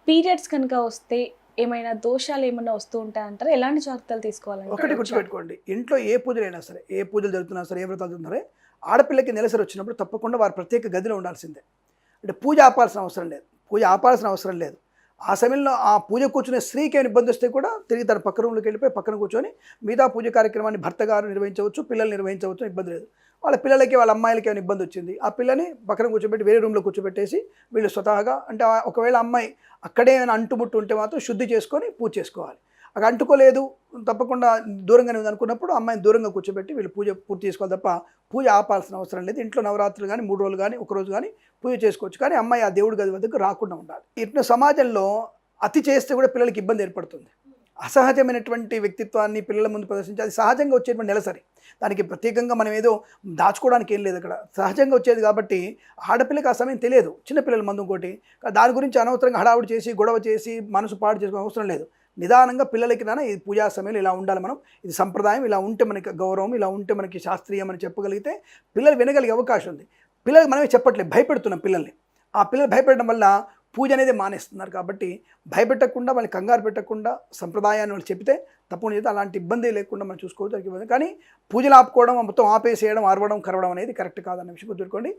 Periods కనుక వస్తే ఏమైనా దోషాలు ఏమన్నా వస్తూ ఉంటాయంటారా? ఎలాంటి జాగ్రత్తలు ఒకటి తీసుకోవాలంటారు? గుర్తుపెట్టుకోండి. ఇంట్లో ఏ పూజలైనా సరే, ఏ పూజలు జరుగుతున్నా సరే, ఏ వ్రతాలు జరుగుతున్నా సరే, ఆడపిల్లకి నెలసరి వచ్చినప్పుడు తప్పకుండా వారి ప్రత్యేక గదిలో ఉండాల్సిందే. అంటే పూజ ఆపాల్సిన అవసరం లేదు. పూజ ఆపాల్సిన అవసరం లేదు. ఆ సమయంలో ఆ పూజ కూర్చునే స్త్రీకి ఏమైనా ఇబ్బంది వస్తే కూడా తిరిగి తన పక్క రూమ్‌లోకి వెళ్ళిపోయి పక్కన కూర్చొని మిగతా పూజ కార్యక్రమాన్ని భర్త గారు నిర్వహించవచ్చు, పిల్లలు నిర్వహించవచ్చు, ఇబ్బంది లేదు. వాళ్ళ పిల్లలకి, వాళ్ళ అమ్మాయిలకి ఏమైనా ఇబ్బంది వచ్చింది, ఆ పిల్లని పక్కన కూర్చోబెట్టి వేరే రూమ్‌లో కూర్చోబెట్టేసి వీళ్ళు స్వతహాగా అంటే ఒకవేళ అమ్మాయి అక్కడే ఏమైనా అంటుముట్టు ఉంటే మాత్రం శుద్ధి చేసుకొని పూజ చేసుకోవాలి. అక్కడ అంటుకోలేదు, తప్పకుండా దూరంగానే ఉంది అనుకున్నప్పుడు అమ్మాయిని దూరంగా కూర్చోబెట్టి వీళ్ళు పూజ పూర్తి చేసుకోవాలి తప్ప పూజ ఆపాల్సిన అవసరం లేదు. ఇంట్లో నవరాత్రులు కానీ 3 రోజులు కానీ ఒకరోజు కానీ పూజ చేసుకోవచ్చు. కానీ అమ్మాయి ఆ దేవుడి గది వద్దకు రాకుండా ఉండాలి. ఇట్లా సమాజంలో అతి చేస్తే కూడా పిల్లలకి ఇబ్బంది ఏర్పడుతుంది. అసహజమైనటువంటి వ్యక్తిత్వాన్ని పిల్లల ముందు ప్రదర్శించి అది సహజంగా వచ్చేటువంటి నెలసరి. దానికి ప్రత్యేకంగా మనం ఏదో దాచుకోవడానికి ఏం లేదు అక్కడ. సహజంగా వచ్చేది కాబట్టి ఆడపిల్లకి ఆ సమయం తెలియదు. చిన్నపిల్లల మందు ఇంకోటి. దాని గురించి అనవసరంగా హడావుడి చేసి, గొడవ చేసి, మనసు పాడు చేసుకోవడం అవసరం లేదు. నిదానంగా పిల్లలకి ఈ పూజా సమయంలో ఇలా ఉండాలి మనం. ఇది సంప్రదాయం, ఇలా ఉంటే మనకి గౌరవం, ఇలా ఉంటే మనకి శాస్త్రీయం అని చెప్పగలిగితే పిల్లలు వినగలిగే అవకాశం ఉంది. పిల్లలకి మనమే చెప్పట్లేదు, భయపెడుతున్నాం పిల్లల్ని. ఆ పిల్లలు భయపెట్టడం వల్ల పూజ అనేది మానేస్తున్నారు. కాబట్టి భయపెట్టకుండా, వాళ్ళని కంగారు పెట్టకుండా సంప్రదాయాన్ని వాళ్ళు చెప్తే తప్పకుండా చేస్తే అలాంటి ఇబ్బంది లేకుండా మనం చూసుకోవచ్చు. దానికి ఇబ్బంది కానీ పూజలు ఆపుకోవడం, మొత్తం ఆపేసేయడం, అరవడం, కరవడం అనేది కరెక్ట్ కాదన్న విషయం గుర్తుపెట్టుకోండి.